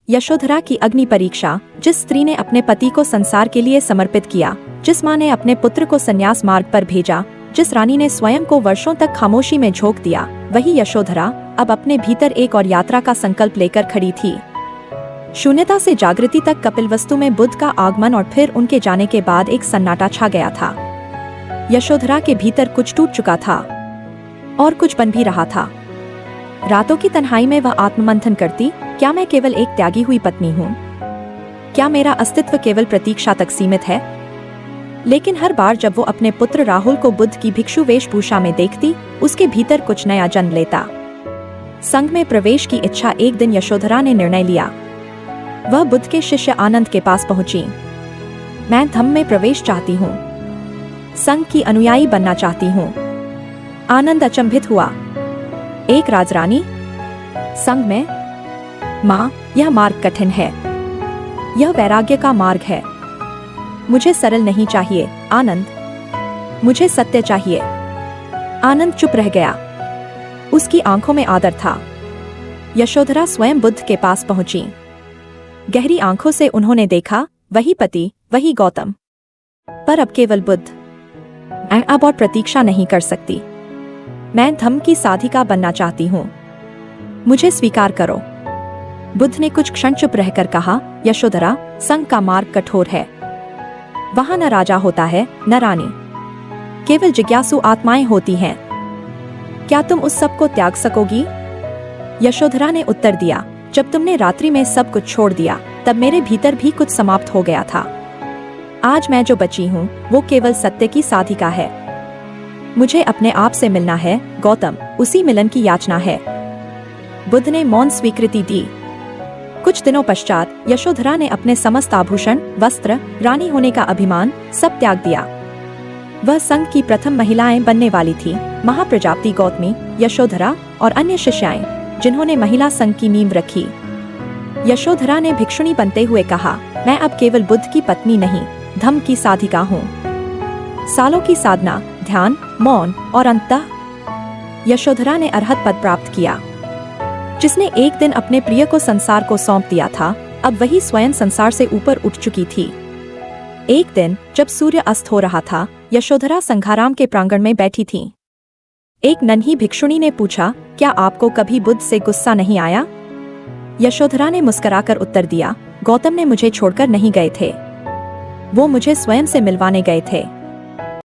यशोधरा की अग्नि परीक्षा। जिस स्त्री ने अपने पति को संसार के लिए समर्पित किया, जिस माँ ने अपने पुत्र को संन्यास मार्ग पर भेजा, जिस रानी ने स्वयं को वर्षों तक खामोशी में झोंक दिया, वही यशोधरा अब अपने भीतर एक और यात्रा का संकल्प लेकर खड़ी थी। शून्यता से जागृति तक कपिलवस्तु में बुद्ध का आगमन और फिर उनके जाने के बाद एक सन्नाटा छा गया था। यशोधरा के भीतर कुछ टूट चुका था और कुछ बन भी रहा था। रातों की तन्हाई में वह आत्ममंथन करती, क्या मैं केवल एक त्यागी हुई पत्नी हूँ? क्या मेरा अस्तित्व केवल प्रतीक्षा तक सीमित है? लेकिन हर बार जब वो अपने पुत्र राहुल को बुद्ध की भिक्षु वेशभूषा में देखती, उसके भीतर कुछ नया जन्म लेता। संघ में प्रवेश की इच्छा। एक दिन यशोधरा ने निर्णय लिया। वह बुद्ध के शिष्य आनंद के पास पहुंची। मैं धम्म में प्रवेश चाहती हूँ, संघ की अनुयायी बनना चाहती हूँ। आनंद अचंभित हुआ। एक राजरानी संघ में? माँ, यह मार्ग कठिन है। यह वैराग्य का मार्ग है। मुझे सरल नहीं चाहिए आनंद, मुझे सत्य चाहिए। आनंद चुप रह गया। उसकी आंखों में आदर था। यशोधरा स्वयं बुद्ध के पास पहुंची। गहरी आंखों से उन्होंने देखा, वही पति, वही गौतम, पर अब केवल बुद्ध। मैं अब और प्रतीक्षा नहीं कर सकती। मैं धम्म की साधिका बनना चाहती हूँ। मुझे स्वीकार करो। बुद्ध ने कुछ क्षण चुप रहकर कहा, यशोधरा, संघ का मार्ग कठोर है। वहां न राजा होता है, न रानी, केवल जिज्ञासु आत्माएं होती हैं। क्या तुम उस सब को त्याग सकोगी? यशोधरा ने उत्तर दिया, जब तुमने रात्रि में सब कुछ छोड़ दिया, तब मेरे भीतर भी कुछ समाप्त हो गया था। आज मैं जो बची हूँ, वो केवल सत्य की साधिका है। मुझे अपने आप से मिलना है गौतम, उसी मिलन की याचना है। बुद्ध ने मौन स्वीकृति दी। कुछ दिनों पश्चात यशोधरा ने अपने समस्त आभूषण, वस्त्र, रानी होने का अभिमान सब त्याग दिया। वह संघ की प्रथम महिलाएं बनने वाली थी। महाप्रजापति गौतमी, यशोधरा और अन्य शिष्याएं, जिन्होंने महिला संघ की नींव रखी। यशोधरा ने भिक्षुणी बनते हुए कहा, मैं अब केवल बुद्ध की पत्नी नहीं, धम्म की साधिका हूँ। सालों की साधना, ध्यान, मौन और अंततः यशोधरा ने अरहत पद प्राप्त किया। जिसने एक दिन अपने प्रिय को संसार को सौंप दिया था, अब वही स्वयं संसार से ऊपर उठ चुकी थी। एक दिन जब सूर्य अस्त हो रहा था, यशोधरा संघाराम के प्रांगण में बैठी थी। एक नन्ही भिक्षुणी ने पूछा, क्या आपको कभी बुद्ध से गुस्सा नहीं आया? यशोधरा ने मुस्कुराकर उत्तर दिया, गौतम ने मुझे छोड़कर नहीं गए थे, वो मुझे स्वयं से मिलवाने गए थे।